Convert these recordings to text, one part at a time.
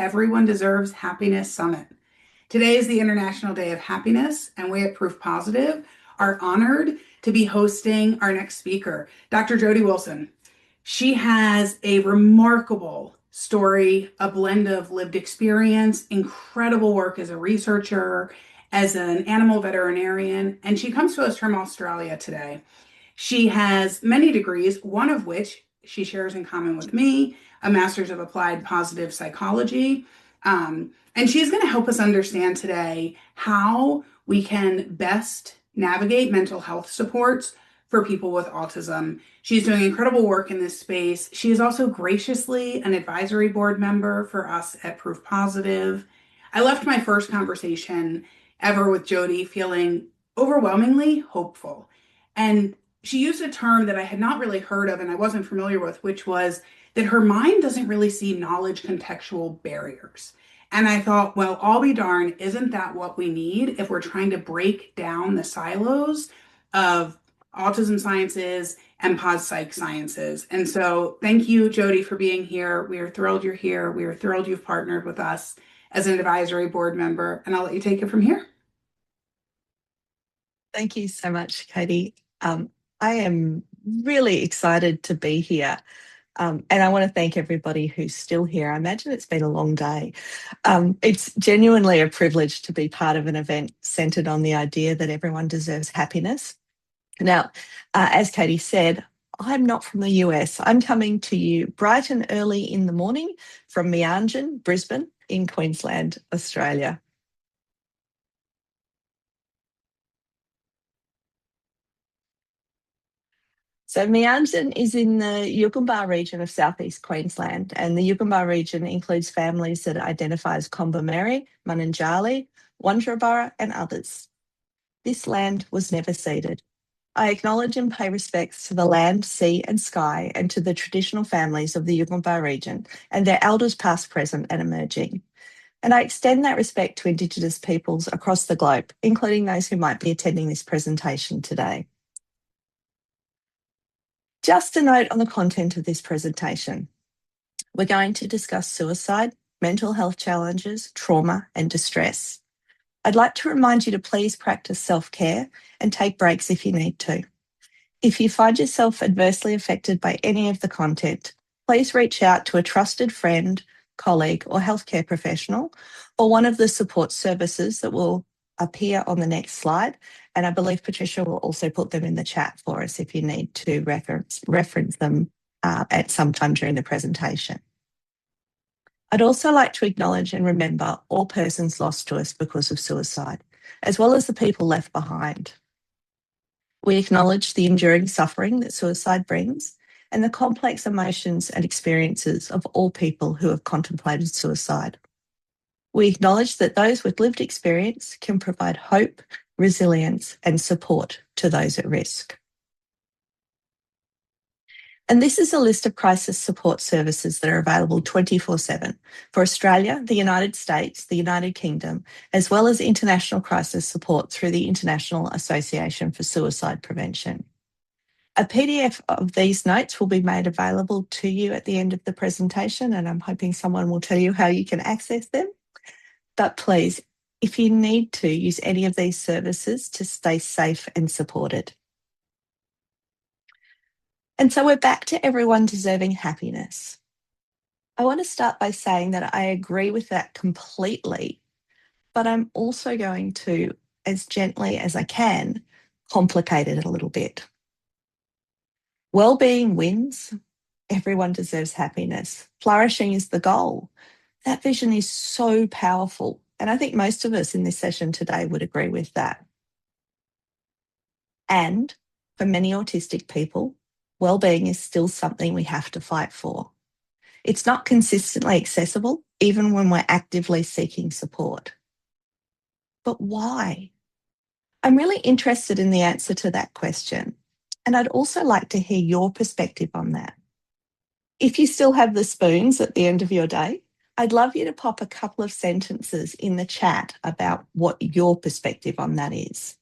Everyone Deserves Happiness Summit. Today is the International Day of Happiness, and we at Proof Positive are honored to be hosting our next speaker, Dr. Jodie Wilson. She has a remarkable story, a blend of lived experience, incredible work as a researcher, as an animal veterinarian, and she comes to us from Australia today. She has many degrees, one of which she shares in common with me, a master's of applied positive psychology. And she's going to help us understand today how we can best navigate mental health supports for people with autism. She's doing incredible work in this space. She is also graciously an advisory board member for us at Proof Positive. I left my first conversation ever with Jodie feeling overwhelmingly hopeful. And she used a term that I had not really heard of and I wasn't familiar with, which was that her mind doesn't really see knowledge contextual barriers. And I thought, well, I'll be darned, isn't that what we need if we're trying to break down the silos of autism sciences and pos psych sciences? And so thank you, Jodie, for being here. We are thrilled you're here. We are thrilled you've partnered with us as an advisory board member, and I'll let you take it from here. Thank you so much, Katie. I am really excited to be here. And I want to thank everybody who's still here. I imagine it's been a long day. It's genuinely a privilege to be part of an event centred on the idea that everyone deserves happiness. Now, as Katie said, I'm not from the US. I'm coming to you bright and early in the morning from Meanjin, Brisbane, in Queensland, Australia. So Meanjin is in the Yugambeh region of southeast Queensland, and the Yugambeh region includes families that identify as Kombumerri, Mununjali, Wundjarabara and others. This land was never ceded. I acknowledge and pay respects to the land, sea and sky and to the traditional families of the Yugambeh region and their elders past, present and emerging. And I extend that respect to Indigenous peoples across the globe, including those who might be attending this presentation today. Just a note on the content of this presentation. We're going to discuss suicide, mental health challenges, trauma and distress. I'd like to remind you to please practice self-care and take breaks if you need to. If you find yourself adversely affected by any of the content, please reach out to a trusted friend, colleague or healthcare professional or one of the support services that will appear on the next slide. And I believe Patricia will also put them in the chat for us if you need to reference them at some time during the presentation. I'd also like to acknowledge and remember all persons lost to us because of suicide, as well as the people left behind. We acknowledge the enduring suffering that suicide brings and the complex emotions and experiences of all people who have contemplated suicide. We acknowledge that those with lived experience can provide hope, resilience and support to those at risk. And this is a list of crisis support services that are available 24/7 for Australia, the United States, the United Kingdom, as well as international crisis support through the International Association for Suicide Prevention. A PDF of these notes will be made available to you at the end of the presentation, and I'm hoping someone will tell you how you can access them. But please, if you need to, use any of these services to stay safe and supported. And so we're back to everyone deserving happiness. I want to start by saying that I agree with that completely, but I'm also going to, as gently as I can, complicate it a little bit. Wellbeing wins. Everyone deserves happiness. Flourishing is the goal. That vision is so powerful. And I think most of us in this session today would agree with that. And for many autistic people, wellbeing is still something we have to fight for. It's not consistently accessible, even when we're actively seeking support. But why? I'm really interested in the answer to that question. And I'd also like to hear your perspective on that. If you still have the spoons at the end of your day, I'd love you to pop a couple of sentences in the chat about what your perspective on that is.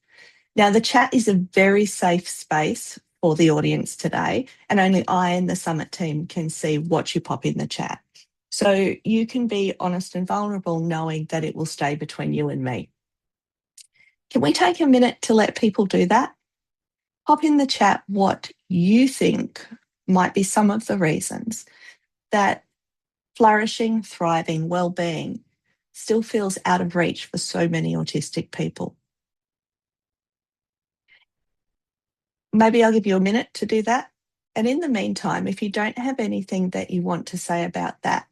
Now, the chat is a very safe space for the audience today, and only I and the Summit team can see what you pop in the chat. So you can be honest and vulnerable knowing that it will stay between you and me. Can we take a minute to let people do that? Pop in the chat what you think might be some of the reasons that flourishing, thriving, well-being still feels out of reach for so many autistic people. Maybe I'll give you a minute to do that. And in the meantime, if you don't have anything that you want to say about that,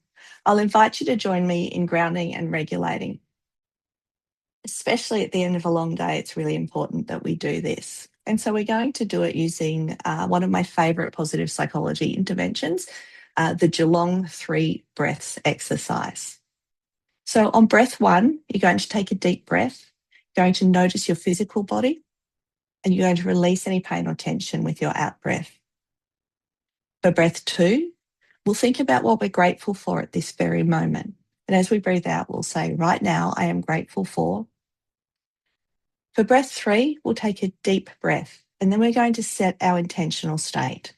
I'll invite you to join me in grounding and regulating. Especially at the end of a long day, it's really important that we do this. And so we're going to do it using one of my favourite positive psychology interventions, the Geelong 3 breaths exercise. So on breath 1, you're going to take a deep breath, you're going to notice your physical body, and you're going to release any pain or tension with your out breath. For breath 2, we'll think about what we're grateful for at this very moment. And as we breathe out, we'll say, right now, I am grateful for. For breath 3, we'll take a deep breath, and then we're going to set our intentional state.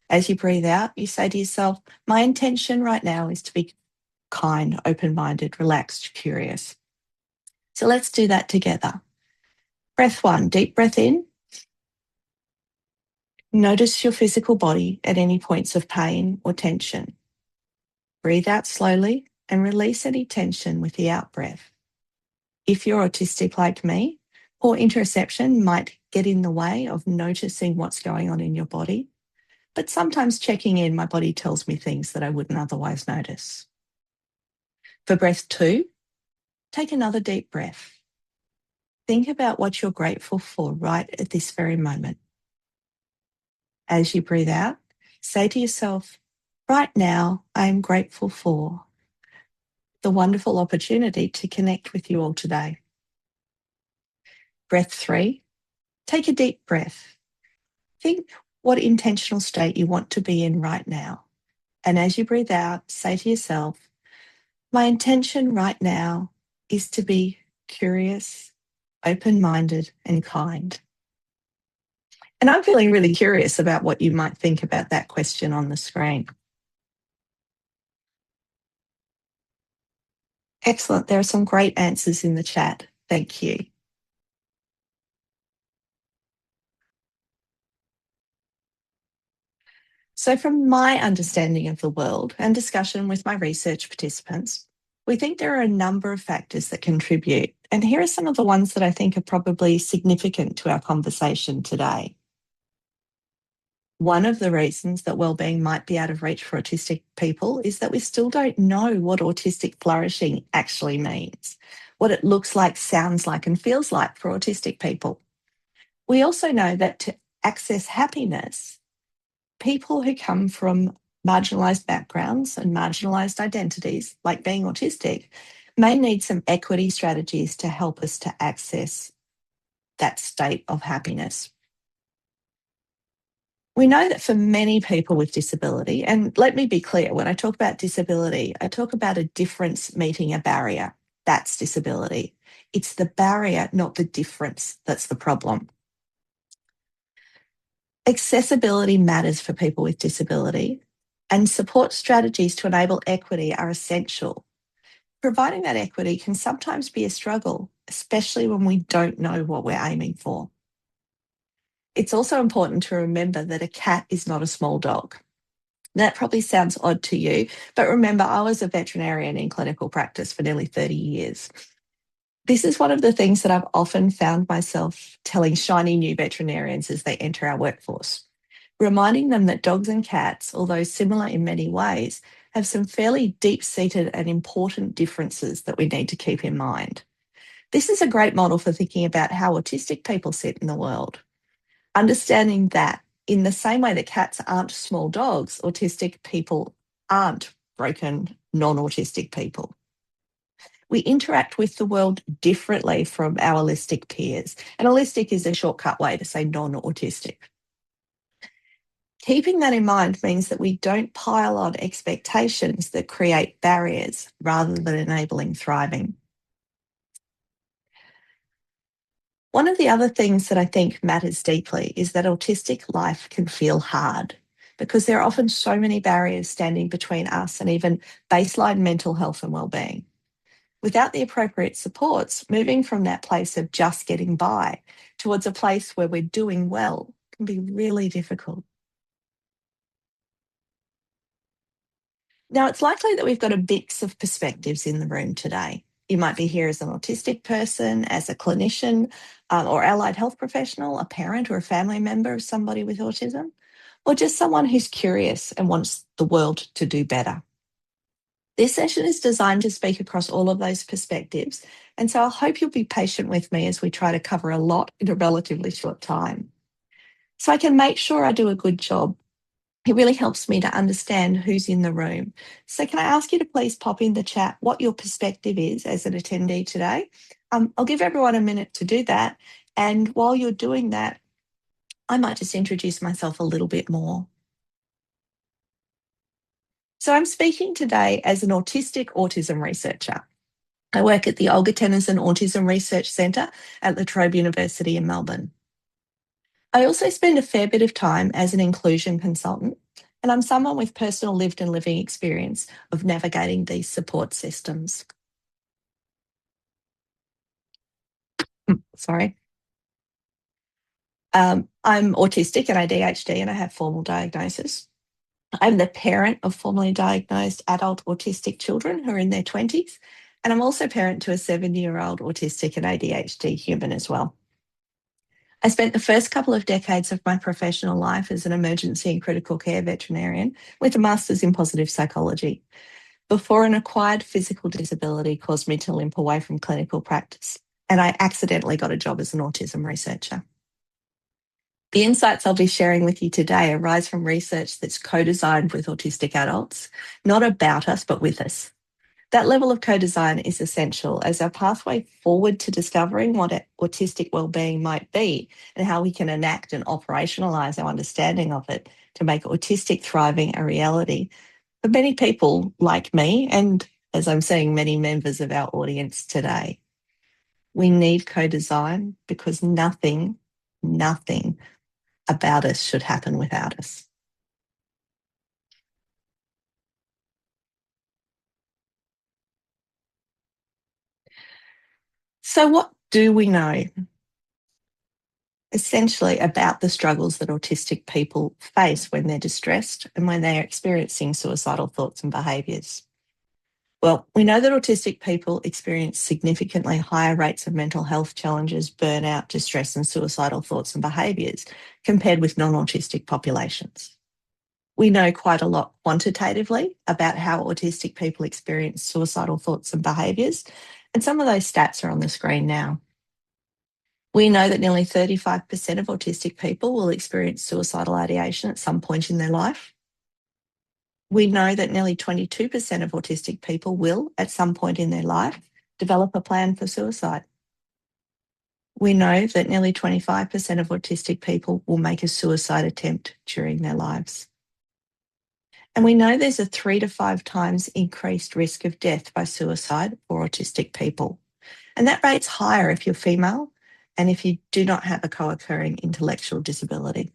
As you breathe out, you say to yourself, my intention right now is to be kind, open-minded, relaxed, curious. So let's do that together. Breath 1, deep breath in. Notice your physical body at any points of pain or tension. Breathe out slowly and release any tension with the out breath. If you're autistic like me, poor interoception might get in the way of noticing what's going on in your body, but sometimes checking in, my body tells me things that I wouldn't otherwise notice. For breath 2, take another deep breath. Think about what you're grateful for right at this very moment. As you breathe out, say to yourself, right now, I am grateful for the wonderful opportunity to connect with you all today. Breath 3, take a deep breath. Think what intentional state you want to be in right now. And as you breathe out, say to yourself, my intention right now is to be curious, open-minded, and kind. And I'm feeling really curious about what you might think about that question on the screen. Excellent. There are some great answers in the chat. Thank you. So from my understanding of the world and discussion with my research participants, we think there are a number of factors that contribute. And here are some of the ones that I think are probably significant to our conversation today. One of the reasons that wellbeing might be out of reach for autistic people is that we still don't know what autistic flourishing actually means, what it looks like, sounds like, and feels like for autistic people. We also know that to access happiness, people who come from marginalised backgrounds and marginalised identities, like being autistic, may need some equity strategies to help us to access that state of happiness. We know that for many people with disability, and let me be clear, when I talk about disability, I talk about a difference meeting a barrier. That's disability. It's the barrier, not the difference, that's the problem. Accessibility matters for people with disability, and support strategies to enable equity are essential. Providing that equity can sometimes be a struggle, especially when we don't know what we're aiming for. It's also important to remember that a cat is not a small dog. That probably sounds odd to you, but remember, I was a veterinarian in clinical practice for nearly 30 years. This is one of the things that I've often found myself telling shiny new veterinarians as they enter our workforce, reminding them that dogs and cats, although similar in many ways, have some fairly deep-seated and important differences that we need to keep in mind. This is a great model for thinking about how autistic people sit in the world. Understanding that in the same way that cats aren't small dogs, autistic people aren't broken, non-autistic people. We interact with the world differently from our holistic peers. And holistic is a shortcut way to say non-autistic. Keeping that in mind means that we don't pile on expectations that create barriers rather than enabling thriving. One of the other things that I think matters deeply is that autistic life can feel hard. because there are often so many barriers standing between us and even baseline mental health and wellbeing. Without the appropriate supports, moving from that place of just getting by towards a place where we're doing well can be really difficult. Now, it's likely that we've got a mix of perspectives in the room today. You might be here as an autistic person, as a clinician, or allied health professional, a parent or a family member of somebody with autism, or just someone who's curious and wants the world to do better. This session is designed to speak across all of those perspectives, and so I hope you'll be patient with me as we try to cover a lot in a relatively short time. So I can make sure I do a good job. It really helps me to understand who's in the room. So can I ask you to please pop in the chat what your perspective is as an attendee today? I'll give everyone a minute to do that. And while you're doing that, I might just introduce myself a little bit more. So I'm speaking today as an autistic autism researcher. I work at the Olga Tennyson Autism Research Centre at La Trobe University in Melbourne. I also spend a fair bit of time as an inclusion consultant, and I'm someone with personal lived and living experience of navigating these support systems. Sorry. I'm autistic and ADHD, and I have formal diagnosis. I'm the parent of formally diagnosed adult autistic children who are in their 20s, and I'm also parent to a 7-year-old autistic and ADHD human as well. I spent the first couple of decades of my professional life as an emergency and critical care veterinarian with a master's in positive psychology before an acquired physical disability caused me to limp away from clinical practice, and I accidentally got a job as an autism researcher. The insights I'll be sharing with you today arise from research that's co-designed with autistic adults, not about us, but with us. That level of co-design is essential as our pathway forward to discovering what autistic wellbeing might be and how we can enact and operationalise our understanding of it to make autistic thriving a reality for many people like me and, as I'm seeing, many members of our audience today. We need co-design because nothing about us should happen without us. So what do we know essentially about the struggles that autistic people face when they're distressed and when they're experiencing suicidal thoughts and behaviours? Well, we know that autistic people experience significantly higher rates of mental health challenges, burnout, distress and suicidal thoughts and behaviours compared with non-autistic populations. We know quite a lot quantitatively about how autistic people experience suicidal thoughts and behaviours, and some of those stats are on the screen now. We know that nearly 35% of autistic people will experience suicidal ideation at some point in their life. We know that nearly 22% of autistic people will, at some point in their life, develop a plan for suicide. We know that nearly 25% of autistic people will make a suicide attempt during their lives. And we know there's a 3 to 5 times increased risk of death by suicide for autistic people. And that rate's higher if you're female and if you do not have a co-occurring intellectual disability.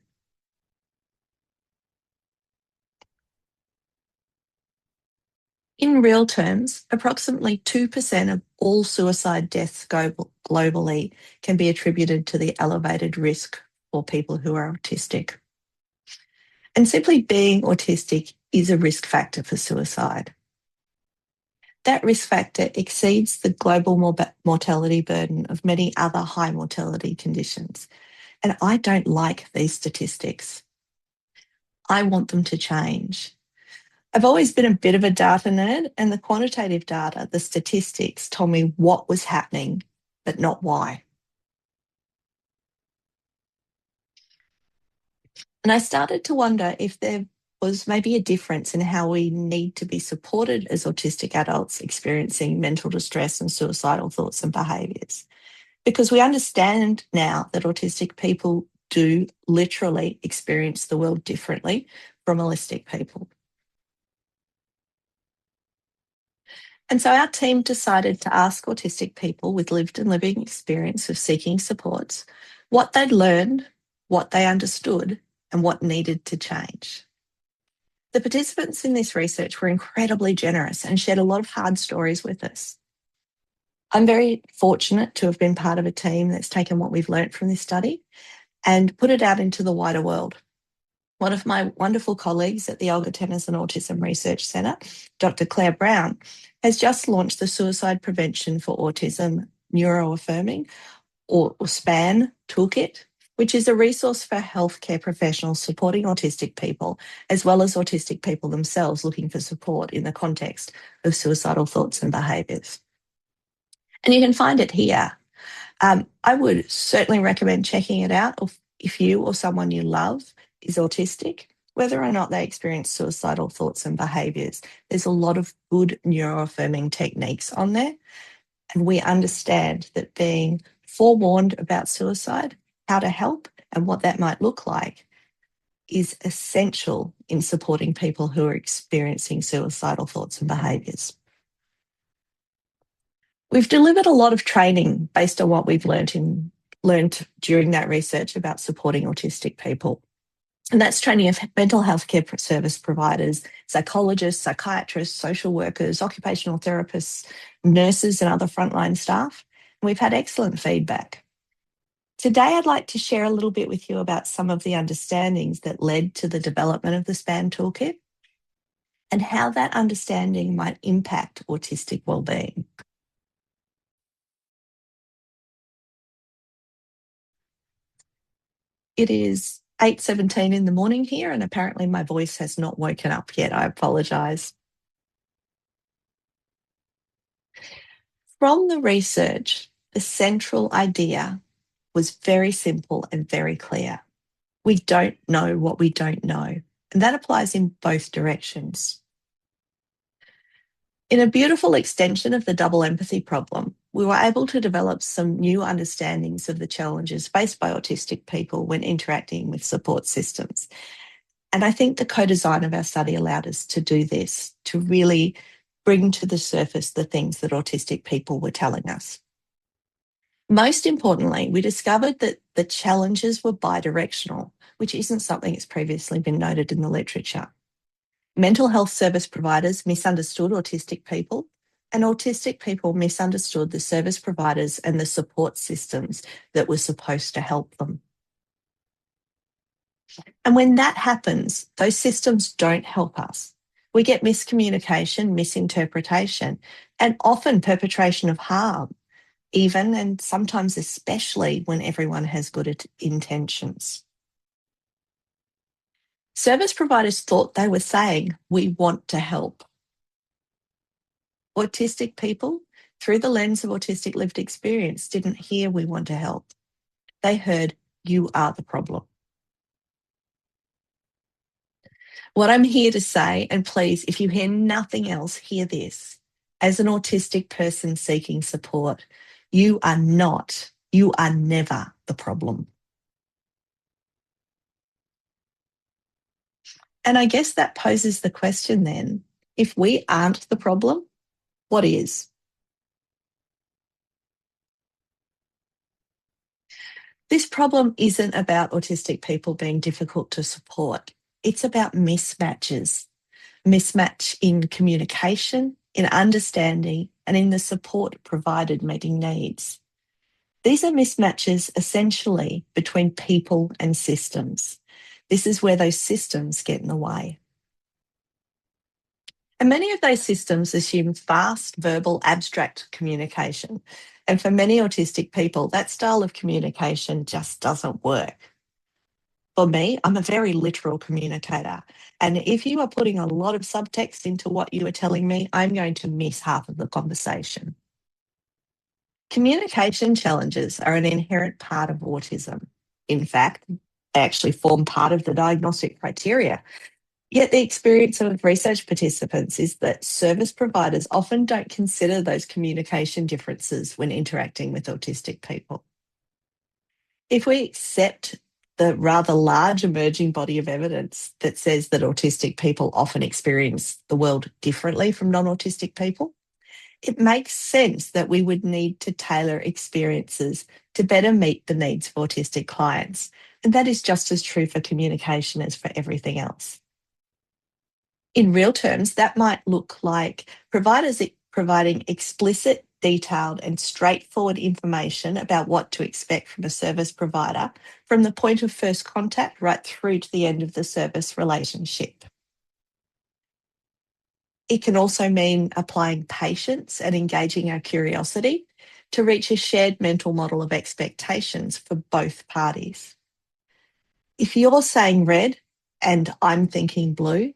In real terms, approximately 2% of all suicide deaths globally can be attributed to the elevated risk for people who are autistic. And simply being autistic is a risk factor for suicide. That risk factor exceeds the global mortality burden of many other high mortality conditions. And I don't like these statistics. I want them to change. I've always been a bit of a data nerd, and the quantitative data, the statistics, told me what was happening, but not why. And I started to wonder if there was maybe a difference in how we need to be supported as autistic adults experiencing mental distress and suicidal thoughts and behaviours. Because we understand now that autistic people do literally experience the world differently from holistic people. And so our team decided to ask autistic people with lived and living experience of seeking supports what they'd learned, what they understood, and what needed to change. The participants in this research were incredibly generous and shared a lot of hard stories with us. I'm very fortunate to have been part of a team that's taken what we've learnt from this study and put it out into the wider world. One of my wonderful colleagues at the Olga Tennyson Autism Research Centre, Dr. Claire Brown, has just launched the Suicide Prevention for Autism Neuroaffirming, or SPAN toolkit, which is a resource for healthcare professionals supporting autistic people, as well as autistic people themselves looking for support in the context of suicidal thoughts and behaviours. And you can find it here. I would certainly recommend checking it out if you or someone you love is autistic, whether or not they experience suicidal thoughts and behaviours. There's a lot of good neuroaffirming techniques on there. And we understand that being forewarned about suicide, how to help, and what that might look like is essential in supporting people who are experiencing suicidal thoughts and behaviours. We've delivered a lot of training based on what we've learned during that research about supporting autistic people. And that's training of mental health care service providers, psychologists, psychiatrists, social workers, occupational therapists, nurses and other frontline staff. And we've had excellent feedback. Today, I'd like to share a little bit with you about some of the understandings that led to the development of the SPAN toolkit and how that understanding might impact autistic wellbeing. It is 8:17 in the morning here, and apparently my voice has not woken up yet. I apologise. From the research, the central idea was very simple and very clear. We don't know what we don't know, and that applies in both directions. In a beautiful extension of the double empathy problem, we were able to develop some new understandings of the challenges faced by autistic people when interacting with support systems. And I think the co-design of our study allowed us to do this, to really bring to the surface the things that autistic people were telling us. Most importantly, we discovered that the challenges were bidirectional, which isn't something that's previously been noted in the literature. Mental health service providers misunderstood autistic people, and autistic people misunderstood the service providers and the support systems that were supposed to help them. And when that happens, those systems don't help us. We get miscommunication, misinterpretation, and often perpetration of harm, even and sometimes especially when everyone has good intentions. Service providers thought they were saying, "We want to help." Autistic people, through the lens of autistic lived experience, didn't hear "we want to help." They heard, "You are the problem." What I'm here to say, and please, if you hear nothing else, hear this. As an autistic person seeking support, you are never the problem. And I guess that poses the question then, if we aren't the problem, what is? This problem isn't about autistic people being difficult to support. It's about mismatches. Mismatch in communication, in understanding, and in the support provided meeting needs. These are mismatches essentially between people and systems. This is where those systems get in the way. And many of those systems assume fast, verbal, abstract communication. And for many autistic people, that style of communication just doesn't work. For me, I'm a very literal communicator. And if you are putting a lot of subtext into what you are telling me, I'm going to miss half of the conversation. Communication challenges are an inherent part of autism. In fact, they actually form part of the diagnostic criteria. Yet the experience of research participants is that service providers often don't consider those communication differences when interacting with autistic people. If we accept the rather large emerging body of evidence that says that autistic people often experience the world differently from non-autistic people, it makes sense that we would need to tailor experiences to better meet the needs of autistic clients. And that is just as true for communication as for everything else. In real terms, that might look like providers providing explicit, detailed, and straightforward information about what to expect from a service provider from the point of first contact right through to the end of the service relationship. It can also mean applying patience and engaging our curiosity to reach a shared mental model of expectations for both parties. If you're saying red and I'm thinking blue,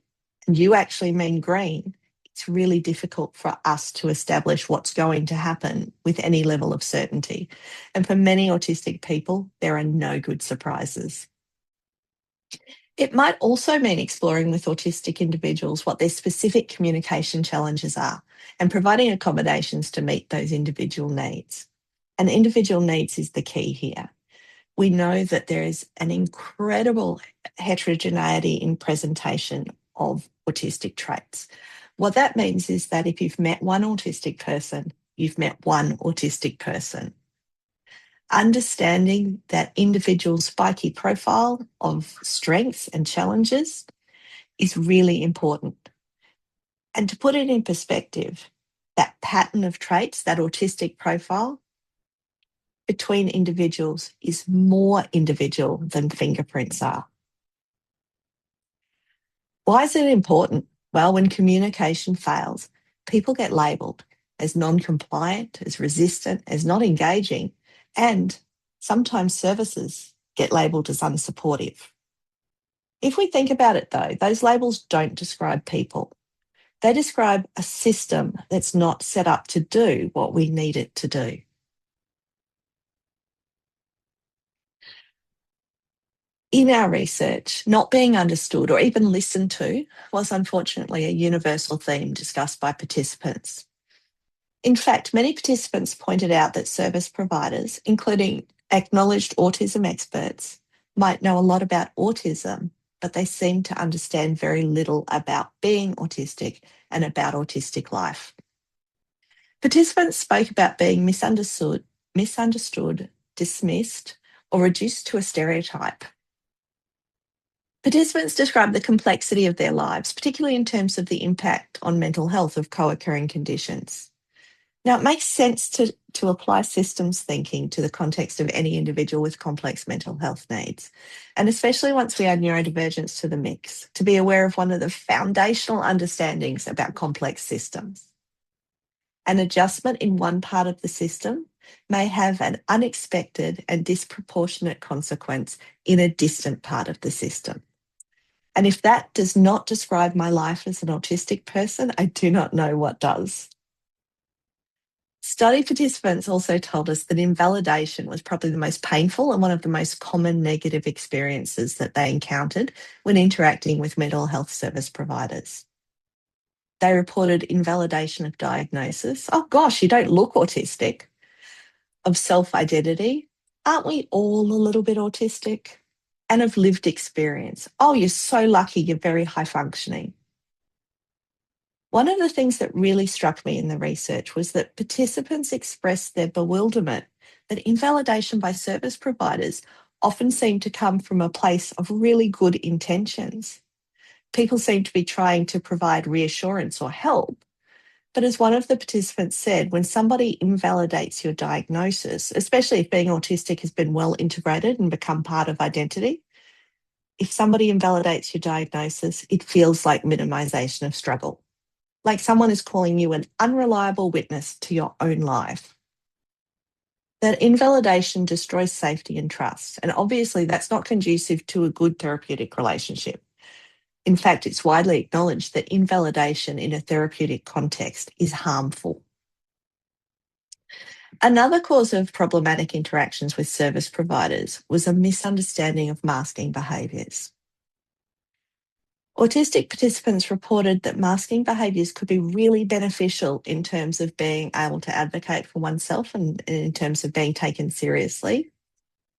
and you actually mean green, it's really difficult for us to establish what's going to happen with any level of certainty. And for many autistic people, there are no good surprises. It might also mean exploring with autistic individuals what their specific communication challenges are and providing accommodations to meet those individual needs. And individual needs is the key here. We know that there is an incredible heterogeneity in presentation of autistic traits. What that means is that if you've met one autistic person, you've met one autistic person. Understanding that individual spiky profile of strengths and challenges is really important. And to put it in perspective, that pattern of traits, that autistic profile between individuals is more individual than fingerprints are. Why is it important? Well, when communication fails, people get labelled as non-compliant, as resistant, as not engaging, and sometimes services get labelled as unsupportive. If we think about it though, those labels don't describe people. They describe a system that's not set up to do what we need it to do. In our research, not being understood or even listened to was unfortunately a universal theme discussed by participants. In fact, many participants pointed out that service providers, including acknowledged autism experts, might know a lot about autism, but they seem to understand very little about being autistic and about autistic life. Participants spoke about being misunderstood, dismissed, or reduced to a stereotype. Participants described the complexity of their lives, particularly in terms of the impact on mental health of co-occurring conditions. Now, it makes sense to apply systems thinking to the context of any individual with complex mental health needs, and especially once we add neurodivergence to the mix, to be aware of one of the foundational understandings about complex systems. An adjustment in one part of the system may have an unexpected and disproportionate consequence in a distant part of the system. And if that does not describe my life as an autistic person, I do not know what does. Study participants also told us that invalidation was probably the most painful and one of the most common negative experiences that they encountered when interacting with mental health service providers. They reported invalidation of diagnosis. Oh gosh, you don't look autistic. Of self-identity. Aren't we all a little bit autistic? And of lived experience. Oh, you're so lucky, you're very high functioning. One of the things that really struck me in the research was that participants expressed their bewilderment that invalidation by service providers often seemed to come from a place of really good intentions. People seem to be trying to provide reassurance or help. But as one of the participants said, when somebody invalidates your diagnosis, especially if being autistic has been well integrated and become part of identity, if somebody invalidates your diagnosis, it feels like minimisation of struggle. Like someone is calling you an unreliable witness to your own life. That invalidation destroys safety and trust. And obviously that's not conducive to a good therapeutic relationship. In fact, it's widely acknowledged that invalidation in a therapeutic context is harmful. Another cause of problematic interactions with service providers was a misunderstanding of masking behaviours. Autistic participants reported that masking behaviours could be really beneficial in terms of being able to advocate for oneself and in terms of being taken seriously,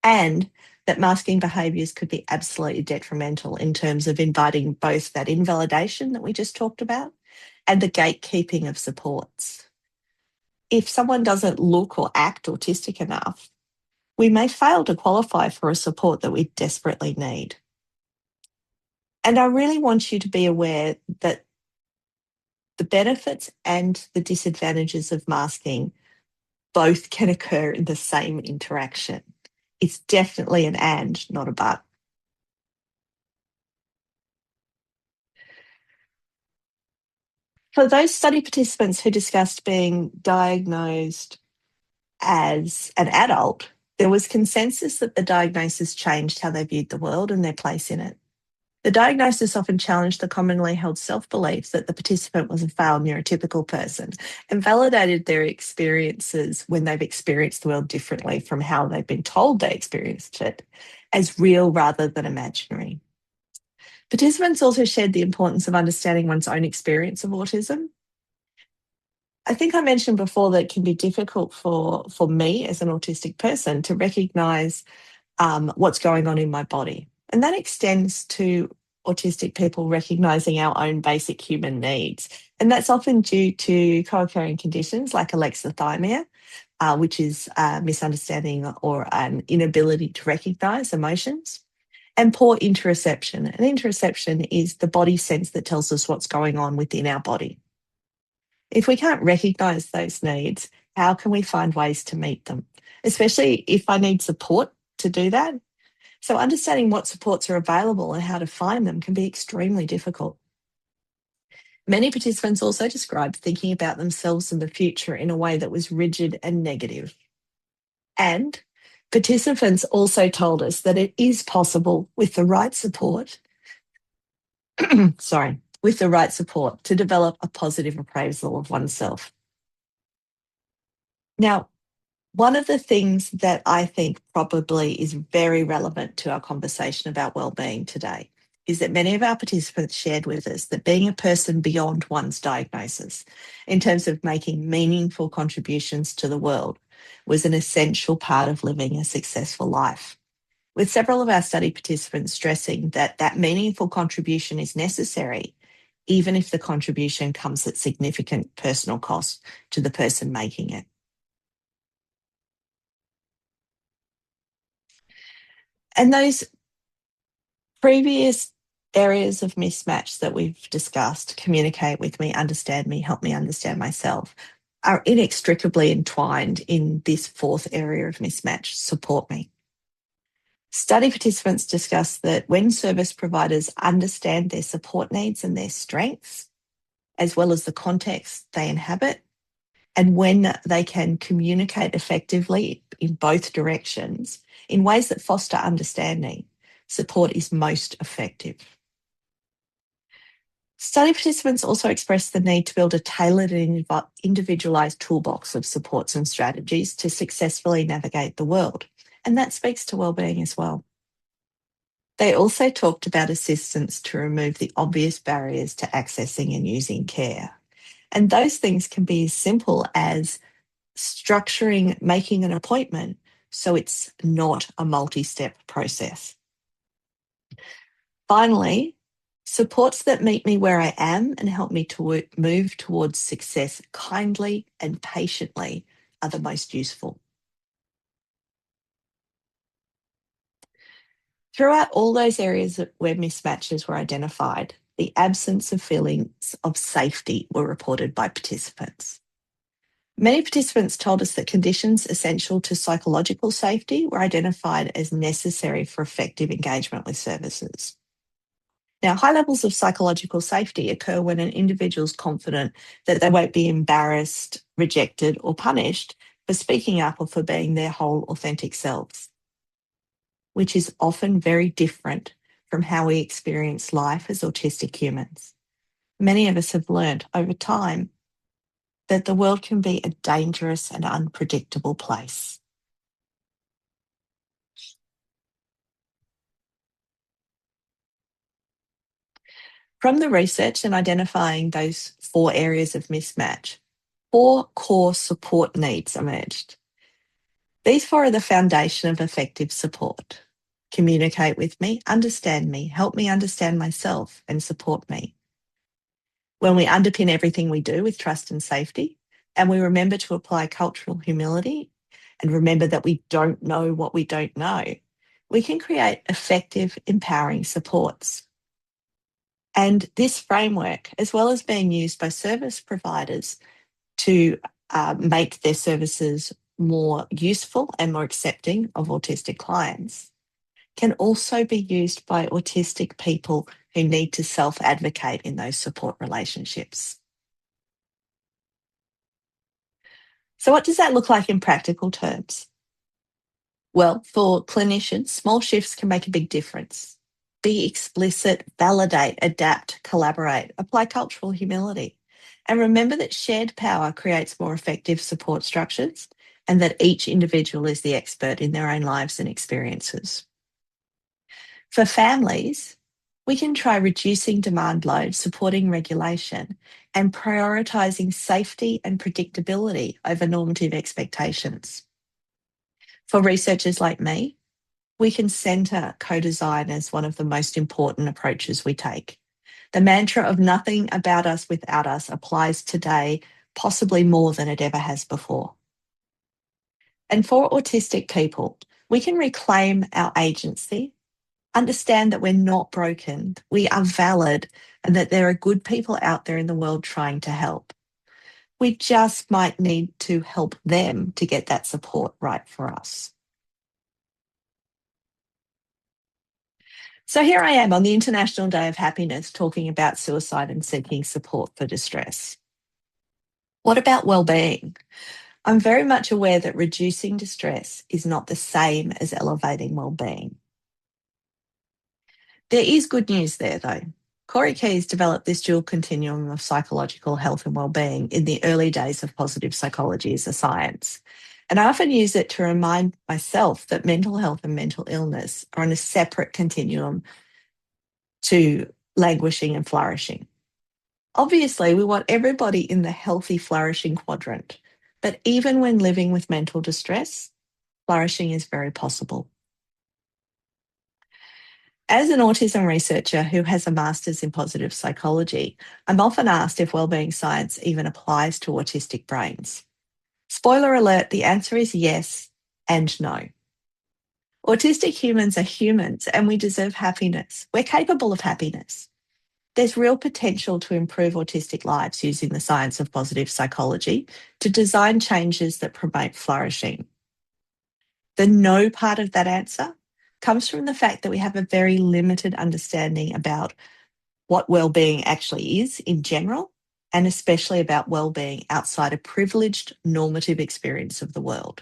and that masking behaviours could be absolutely detrimental in terms of inviting both that invalidation that we just talked about and the gatekeeping of supports. If someone doesn't look or act autistic enough, we may fail to qualify for a support that we desperately need. And I really want you to be aware that the benefits and the disadvantages of masking both can occur in the same interaction. It's definitely an and, not a but. For those study participants who discussed being diagnosed as an adult, there was consensus that the diagnosis changed how they viewed the world and their place in it. The diagnosis often challenged the commonly held self-belief that the participant was a failed neurotypical person and validated their experiences when they've experienced the world differently from how they've been told they experienced it as real rather than imaginary. Participants also shared the importance of understanding one's own experience of autism. I think I mentioned before that it can be difficult for me as an autistic person to recognise what's going on in my body. And that extends to autistic people recognising our own basic human needs. And that's often due to co-occurring conditions like alexithymia, which is a misunderstanding or an inability to recognise emotions, and poor interoception. And interoception is the body sense that tells us what's going on within our body. If we can't recognise those needs, how can we find ways to meet them? Especially if I need support to do that. So understanding what supports are available and how to find them can be extremely difficult. Many participants also described thinking about themselves in the future in a way that was rigid and negative. And participants also told us that it is possible with the right support, with the right support to develop a positive appraisal of oneself. Now, one of the things that I think probably is very relevant to our conversation about wellbeing today is that many of our participants shared with us that being a person beyond one's diagnosis, in terms of making meaningful contributions to the world, was an essential part of living a successful life. With several of our study participants stressing that that meaningful contribution is necessary, even if the contribution comes at significant personal cost to the person making it. And those previous areas of mismatch that we've discussed, communicate with me, understand me, help me understand myself, are inextricably entwined in this fourth area of mismatch, support me. Study participants discussed that when service providers understand their support needs and their strengths, as well as the context they inhabit, and when they can communicate effectively in both directions in ways that foster understanding, support is most effective. Study participants also expressed the need to build a tailored and individualised toolbox of supports and strategies to successfully navigate the world, and that speaks to wellbeing as well. They also talked about assistance to remove the obvious barriers to accessing and using care. And those things can be as simple as structuring, making an appointment so it's not a multi-step process. Finally, supports that meet me where I am and help me to move towards success kindly and patiently are the most useful. Throughout all those areas where mismatches were identified, the absence of feelings of safety were reported by participants. Many participants told us that conditions essential to psychological safety were identified as necessary for effective engagement with services. Now, high levels of psychological safety occur when an individual is confident that they won't be embarrassed, rejected, or punished for speaking up or for being their whole authentic selves, which is often very different from how we experience life as autistic humans. Many of us have learned over time that the world can be a dangerous and unpredictable place. From the research and identifying those 4 areas of mismatch, 4 core support needs emerged. These 4 are the foundation of effective support. Communicate with me, understand me, help me understand myself, and support me. When we underpin everything we do with trust and safety, and we remember to apply cultural humility and remember that we don't know what we don't know, we can create effective, empowering supports. And this framework, as well as being used by service providers to make their services more useful and more accepting of autistic clients, can also be used by autistic people who need to self-advocate in those support relationships. So what does that look like in practical terms? Well, for clinicians, small shifts can make a big difference. Be explicit, validate, adapt, collaborate, apply cultural humility. And remember that shared power creates more effective support structures and that each individual is the expert in their own lives and experiences. For families, we can try reducing demand load, supporting regulation, and prioritising safety and predictability over normative expectations. For researchers like me, we can centre co-design as one of the most important approaches we take. The mantra of nothing about us without us applies today, possibly more than it ever has before. And for autistic people, we can reclaim our agency, understand that we're not broken, we are valid, and that there are good people out there in the world trying to help. We just might need to help them to get that support right for us. So here I am on the International Day of Happiness talking about suicide and seeking support for distress. What about well-being? I'm very much aware that reducing distress is not the same as elevating well-being. There is good news there though. Corey Keyes developed this dual continuum of psychological health and well-being in the early days of positive psychology as a science. And I often use it to remind myself that mental health and mental illness are on a separate continuum to languishing and flourishing. Obviously, we want everybody in the healthy, flourishing quadrant, but even when living with mental distress, flourishing is very possible. As an autism researcher who has a master's in positive psychology, I'm often asked if wellbeing science even applies to autistic brains. Spoiler alert, the answer is yes and no. Autistic humans are humans and we deserve happiness. We're capable of happiness. There's real potential to improve autistic lives using the science of positive psychology to design changes that promote flourishing. The no part of that answer comes from the fact that we have a very limited understanding about what well-being actually is in general, and especially about well-being outside a privileged normative experience of the world.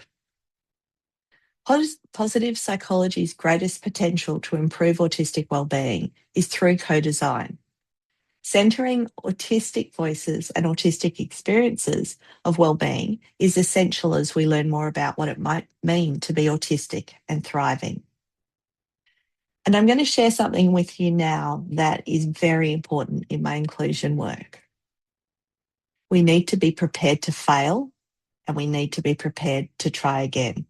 Positive psychology's greatest potential to improve autistic well-being is through co-design. Centering autistic voices and autistic experiences of well-being is essential as we learn more about what it might mean to be autistic and thriving. And I'm going to share something with you now that is very important in my inclusion work. We need to be prepared to fail and we need to be prepared to try again.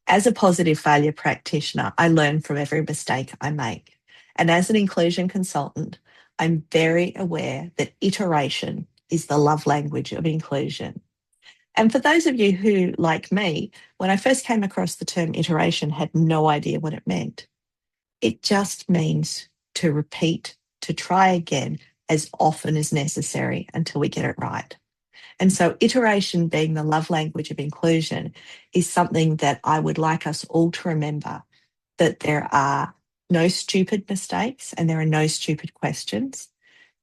As a positive failure practitioner, I learn from every mistake I make. And as an inclusion consultant, I'm very aware that iteration is the love language of inclusion. And for those of you who, like me, when I first came across the term iteration, had no idea what it meant. It just means to repeat, to try again as often as necessary until we get it right. And so iteration being the love language of inclusion is something that I would like us all to remember, that there are no stupid mistakes and there are no stupid questions,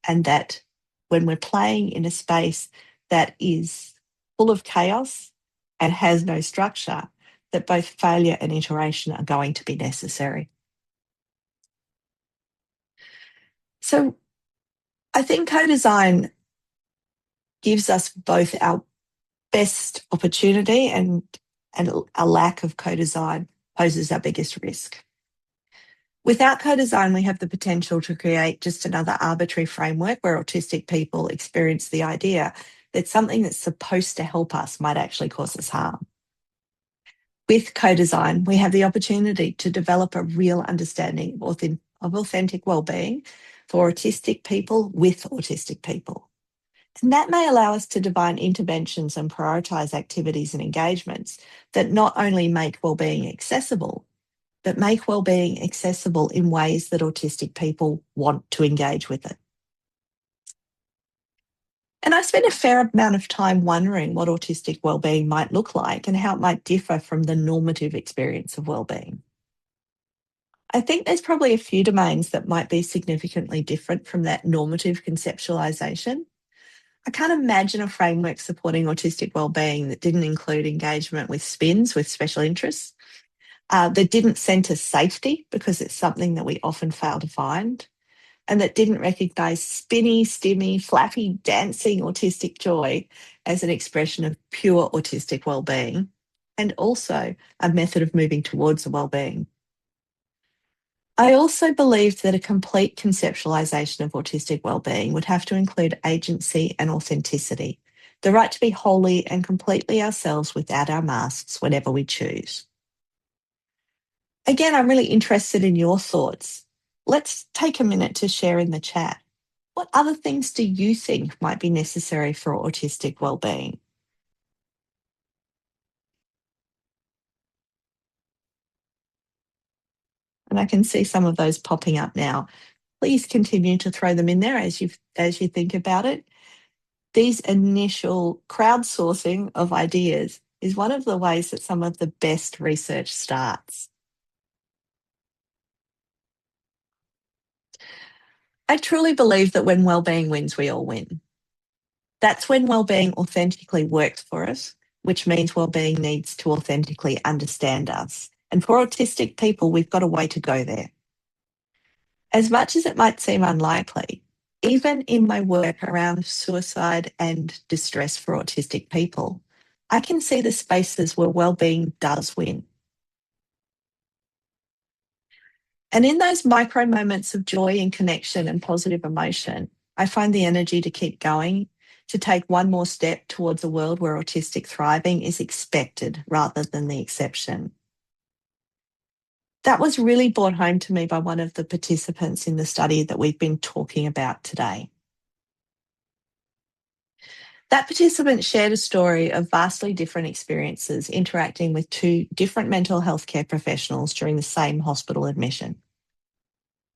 and that when we're playing in a space that is full of chaos and has no structure, that both failure and iteration are going to be necessary. So I think co-design gives us both our best opportunity and a lack of co-design poses our biggest risk. Without co-design, we have the potential to create just another arbitrary framework where autistic people experience the idea that something that's supposed to help us might actually cause us harm. With co-design, we have the opportunity to develop a real understanding of authentic wellbeing for autistic people with autistic people. And that may allow us to define interventions and prioritise activities and engagements that not only make wellbeing accessible, but make wellbeing accessible in ways that autistic people want to engage with it. And I spent a fair amount of time wondering what autistic wellbeing might look like and how it might differ from the normative experience of wellbeing. I think there's probably a few domains that might be significantly different from that normative conceptualisation. I can't imagine a framework supporting autistic wellbeing that didn't include engagement with SPINs, with special interests, that didn't centre safety because it's something that we often fail to find, and that didn't recognise spinny, stimmy, flappy, dancing autistic joy as an expression of pure autistic wellbeing, and also a method of moving towards a wellbeing. I also believed that a complete conceptualisation of autistic wellbeing would have to include agency and authenticity, the right to be wholly and completely ourselves without our masks whenever we choose. Again, I'm really interested in your thoughts. Let's take a minute to share in the chat. What other things do you think might be necessary for autistic wellbeing? And I can see some of those popping up now. Please continue to throw them in there as you think about it. These initial crowdsourcing of ideas is one of the ways that some of the best research starts. I truly believe that when wellbeing wins, we all win. That's when wellbeing authentically works for us, which means wellbeing needs to authentically understand us. And for autistic people, we've got a way to go there. As much as it might seem unlikely, even in my work around suicide and distress for autistic people, I can see the spaces where wellbeing does win. And in those micro moments of joy and connection and positive emotion, I find the energy to keep going, to take one more step towards a world where autistic thriving is expected rather than the exception. That was really brought home to me by one of the participants in the study that we've been talking about today. That participant shared a story of vastly different experiences interacting with two different mental health care professionals during the same hospital admission.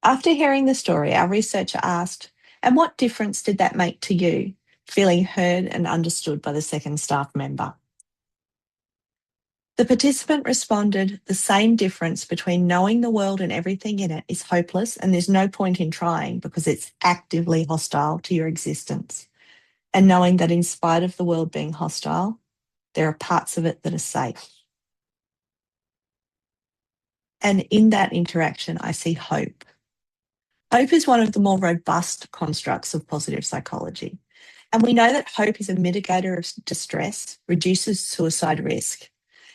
After hearing the story, our researcher asked, "And what difference did that make to you, feeling heard and understood by the second staff member?" The participant responded, "The same difference between knowing the world and everything in it is hopeless and there's no point in trying because it's actively hostile to your existence, and knowing that in spite of the world being hostile, there are parts of it that are safe." And in that interaction, I see hope. Hope is one of the more robust constructs of positive psychology. And we know that hope is a mitigator of distress, reduces suicide risk,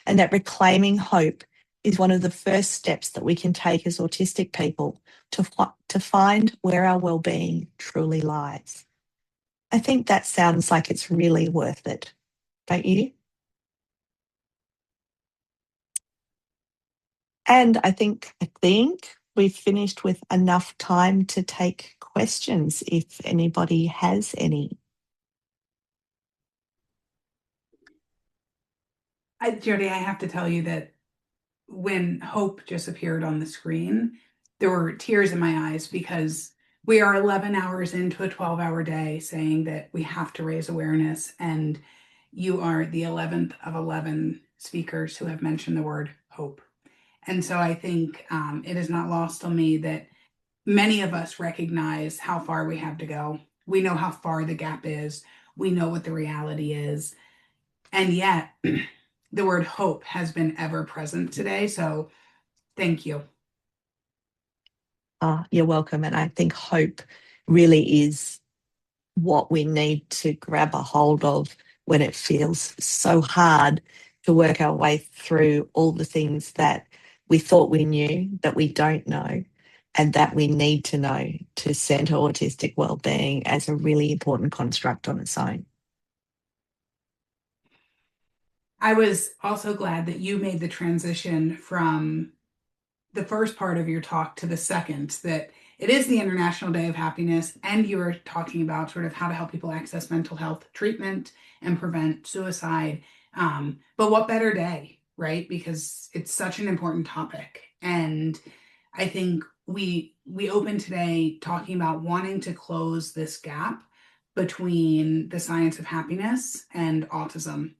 and that reclaiming hope is one of the first steps that we can take as autistic people to find where our well-being truly lies. I think that sounds like it's really worth it, don't you? And I think we've finished with enough time to take questions if anybody has any. Jodie, I have to tell you that when hope just appeared on the screen, there were tears in my eyes because we are 11 hours into a 12-hour day saying that we have to raise awareness, and you are the 11th of 11 speakers who have mentioned the word hope. And so I think it is not lost on me that many of us recognize how far we have to go. We know how far the gap is. We know what the reality is. And yet, the word hope has been ever present today. So thank you. You're welcome. And I think hope really is what we need to grab a hold of when it feels so hard to work our way through all the things that we thought we knew that we don't know and that we need to know to centre autistic wellbeing as a really important construct on its own. I was also glad that you made the transition from the first part of your talk to the second, that it is the International Day of Happiness, and you were talking about sort of how to help people access mental health treatment and prevent suicide. But what better day right? Because it's such an important topic. And I think we opened today talking about wanting to close this gap between the science of happiness and autism,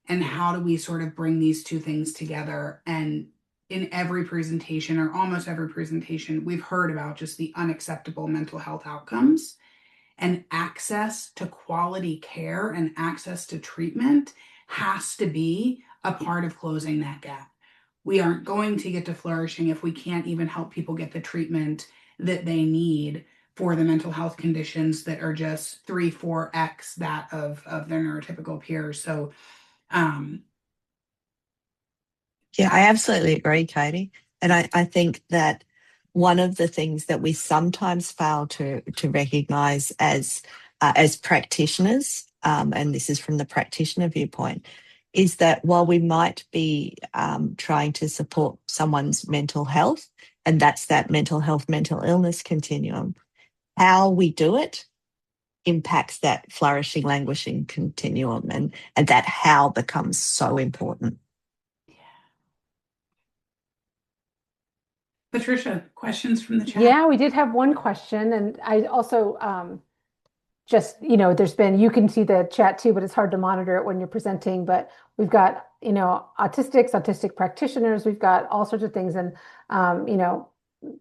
and how do we sort of bring these two things together. And in every presentation, or almost every presentation, we've heard about just the unacceptable mental health outcomes, and access to quality care and access to treatment has to be a part of closing that gap. We aren't going to get to flourishing if we can't even help people get the treatment that they need for the mental health conditions that are just 3, 4x that of their neurotypical peers. So, um, Yeah, I absolutely agree, Katie. And I think that one of the things that we sometimes fail to recognise as practitioners, and this is from the practitioner viewpoint, is that while we might be trying to support someone's mental health, and that's that mental health, mental illness continuum, how we do it impacts that flourishing, languishing continuum, and that how becomes so important. Patricia, questions from the chat? Yeah, we did have one question, and I also just, there's been, you can see the chat too, but it's hard to monitor it when you're presenting. But we've got, autistics, autistic practitioners, we've got all sorts of things, and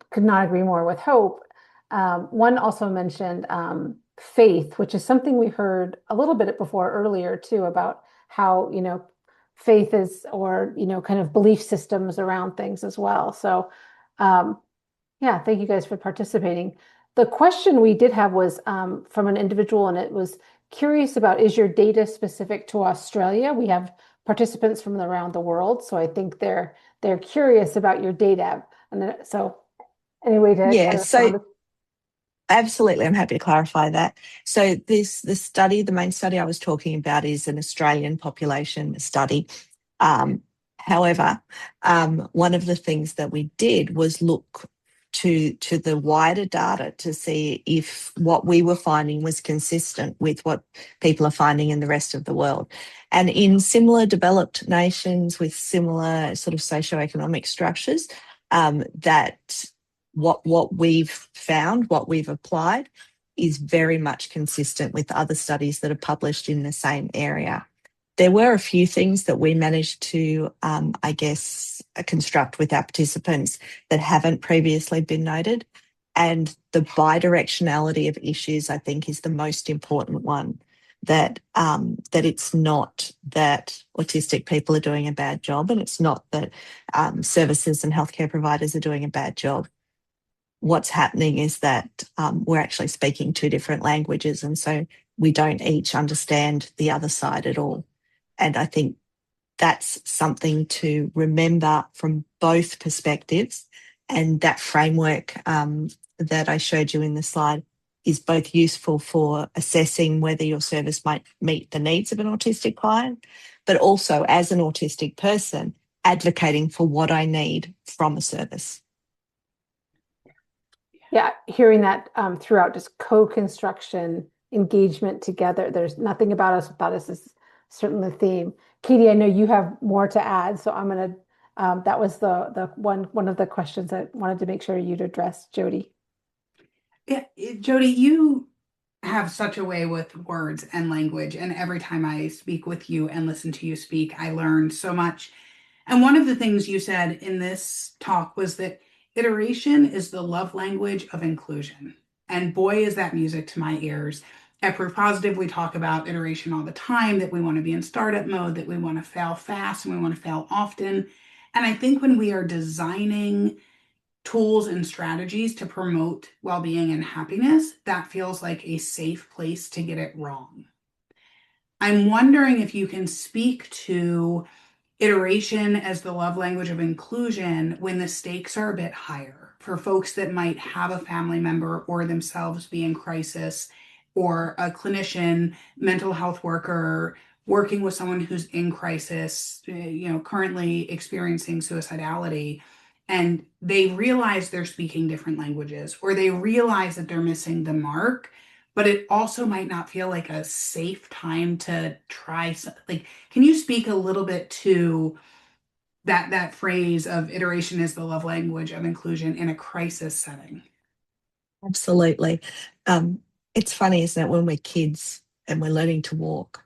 could not agree more with Hope. One also mentioned faith, which is something we heard a little bit before earlier too, about how, faith is, or, kind of belief systems around things as well. So, yeah, thank you guys for participating. The question we did have was from an individual, and it was curious about, is your data specific to Australia? We have participants from around the world, so I think they're curious about your data. And so, any way to Yeah, kind of so respond? absolutely, I'm happy to clarify that. So the main study I was talking about is an Australian population study. However, one of the things that we did was look to the wider data to see if what we were finding was consistent with what people are finding in the rest of the world. And in similar developed nations with similar sort of socioeconomic structures, that what we've found, what we've applied, is very much consistent with other studies that are published in the same area. There were a few things that we managed to, construct with our participants that haven't previously been noted. And the bidirectionality of issues, I think, is the most important one. That it's not that autistic people are doing a bad job, and it's not that services and healthcare providers are doing a bad job. What's happening is that we're actually speaking two different languages, and so we don't each understand the other side at all. And I think that's something to remember from both perspectives. And that framework that I showed you in the slide is both useful for assessing whether your service might meet the needs of an autistic client, but also as an autistic person, advocating for what I need from a service. Yeah, hearing that throughout, just co-construction, engagement together. There's nothing about us without us is certainly the theme. Katie, I know you have more to add, so I'm gonna. That was the one of the questions I wanted to make sure you'd address, Jodie. Yeah, Jodie, you have such a way with words and language, and every time I speak with you and listen to you speak, I learn so much. And one of the things you said in this talk was that iteration is the love language of inclusion. And boy, is that music to my ears. At Proof Positive, we talk about iteration all the time, that we want to be in startup mode, that we want to fail fast, and we want to fail often. And I think when we are designing tools and strategies to promote well-being and happiness, that feels like a safe place to get it wrong. I'm wondering if you can speak to iteration as the love language of inclusion when the stakes are a bit higher for folks that might have a family member or themselves be in crisis, or a clinician, mental health worker working with someone who's in crisis, currently experiencing suicidality, and they realize they're speaking different languages, or they realize that they're missing the mark, but it also might not feel like a safe time to try. Like, can you speak a little bit to that phrase of iteration is the love language of inclusion in a crisis setting. Absolutely. It's funny, isn't it, when we're kids and we're learning to walk,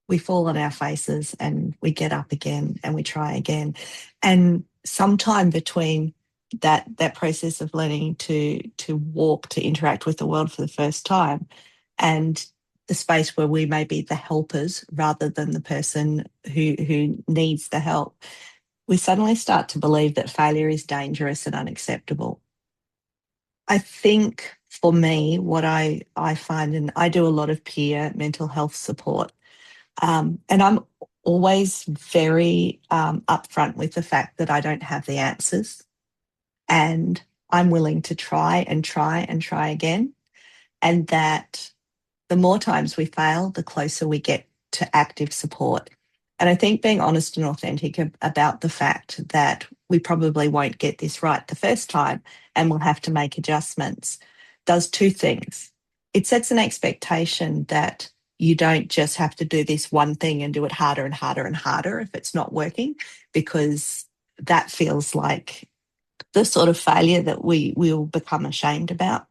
we fall on our faces and we get up again and we try again. And sometime between that process of learning to walk, to interact with the world for the first time, and the space where we may be the helpers rather than the person who needs the help, we suddenly start to believe that failure is dangerous and unacceptable. I think for me, what I find, and I do a lot of peer mental health support, and I'm always very upfront with the fact that I don't have the answers, and I'm willing to try and try and try again, and that the more times we fail, the closer we get to active support. And I think being honest and authentic about the fact that we probably won't get this right the first time and we'll have to make adjustments does two things. It sets an expectation that you don't just have to do this one thing and do it harder and harder and harder if it's not working, because that feels like the sort of failure that we will become ashamed about.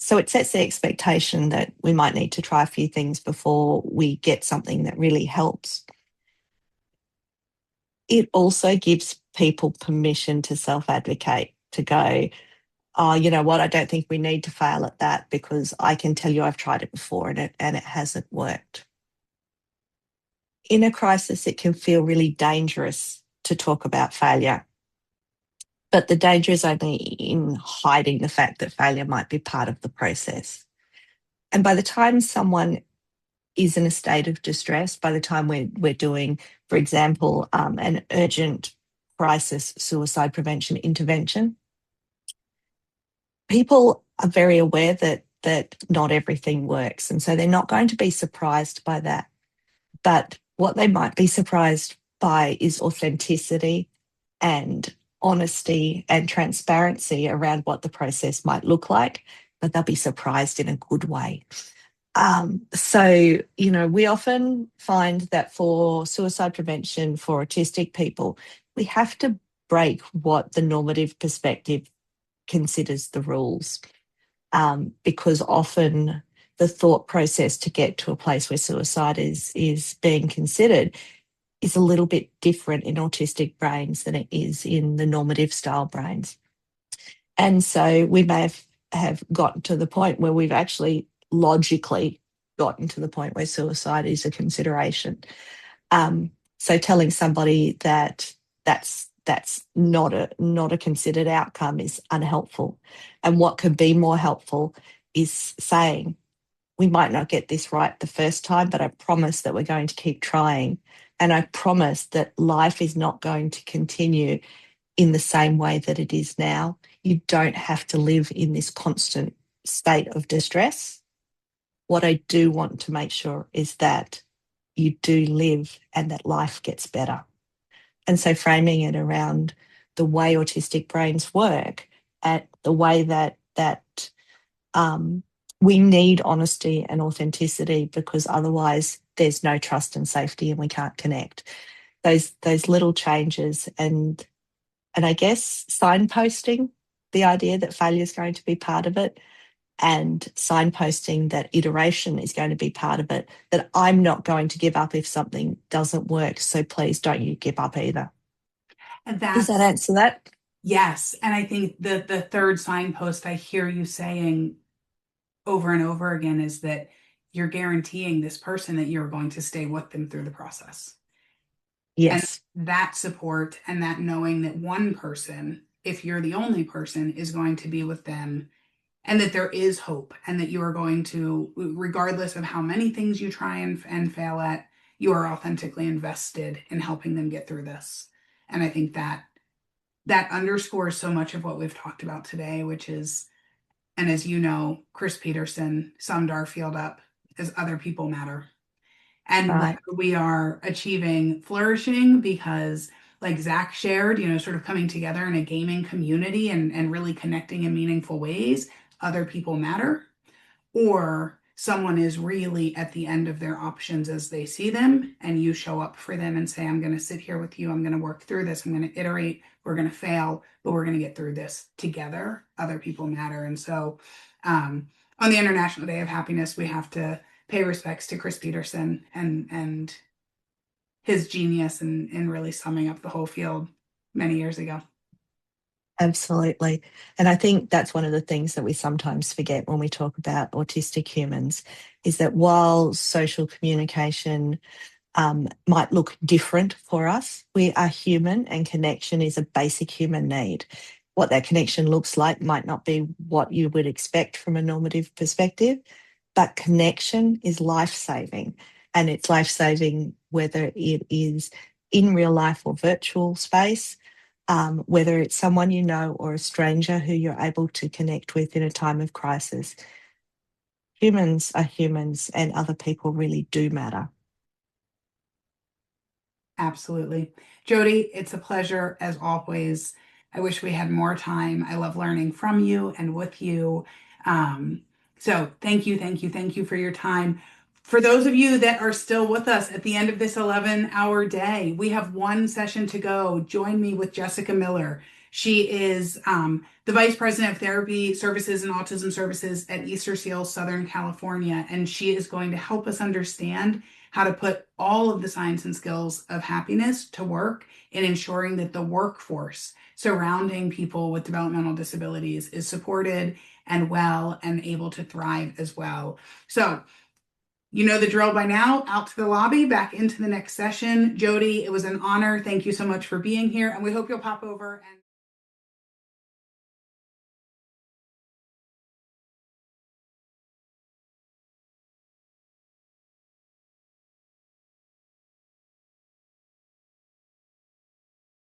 So it sets the expectation that we might need to try a few things before we get something that really helps. It also gives people permission to self-advocate, to go, oh, you know what, I don't think we need to fail at that because I can tell you I've tried it before and it hasn't worked. In a crisis, it can feel really dangerous to talk about failure. But the danger is only in hiding the fact that failure might be part of the process. And by the time someone is in a state of distress, by the time we're doing, for example, an urgent crisis suicide prevention intervention, people are very aware that not everything works. And so they're not going to be surprised by that. But what they might be surprised by is authenticity and honesty and transparency around what the process might look like, but they'll be surprised in a good way. So, we often find that for suicide prevention for autistic people, we have to break what the normative perspective considers the rules, because often the thought process to get to a place where suicide is being considered is a little bit different in autistic brains than it is in the normative style brains. And so we may have gotten to the point where we've actually logically gotten to the point where suicide is a consideration. So telling somebody that that's not a considered outcome is unhelpful. And what could be more helpful is saying, we might not get this right the first time, but I promise that we're going to keep trying. And I promise that life is not going to continue in the same way that it is now. You don't have to live in this constant state of distress. What I do want to make sure is that you do live and that life gets better. And so framing it around the way autistic brains work, and the way that we need honesty and authenticity, because otherwise there's no trust and safety and we can't connect. Those little changes, and I guess signposting the idea that failure is going to be part of it, and signposting that iteration is going to be part of it, that I'm not going to give up if something doesn't work. So please don't you give up either. And Does that answer that? yes. And I think the third signpost I hear you saying over and over again is that you're guaranteeing this person that you're going to stay with them through the process. Yes. And that support and that knowing that one person, if you're the only person, is going to be with them, and that there is hope, and that you are going to, regardless of how many things you try and fail at, you are authentically invested in helping them get through this. And I think that underscores so much of what we've talked about today, which is, and as you know, Chris Peterson summed our field up as other people matter. And Right. we are achieving flourishing because, like Zach shared, sort of coming together in a gaming community and really connecting in meaningful ways, other people matter. Or someone is really at the end of their options as they see them, and you show up for them and say, I'm going to sit here with you. I'm going to work through this. I'm going to iterate. We're going to fail, but we're going to get through this together. Other people matter. And so on the International Day of Happiness, we have to pay respects to Chris Peterson and his genius in really summing up the whole field many years ago. Absolutely. And I think that's one of the things that we sometimes forget when we talk about autistic humans is that while social communication might look different for us, we are human and connection is a basic human need. What that connection looks like might not be what you would expect from a normative perspective, but connection is life-saving. And it's life-saving whether it is in real life or virtual space, whether it's someone you know or a stranger who you're able to connect with in a time of crisis. Humans are humans and other people really do matter. Absolutely. Jodie, it's a pleasure as always. I wish we had more time. I love learning from you and with you. So thank you, thank you, thank you for your time. For those of you that are still with us at the end of this 11-hour day, we have one session to go. Join me with Jessica Miller. She is the Vice President of Therapy Services and Autism Services at Easter Seals, Southern California, and she is going to help us understand how to put all of the science and skills of happiness to work in ensuring that the workforce surrounding people with developmental disabilities is supported and well and able to thrive as well. So you know the drill by now. Out to the lobby, back into the next session. Jodie, it was an honor. Thank you so much for being here, and we hope you'll pop over and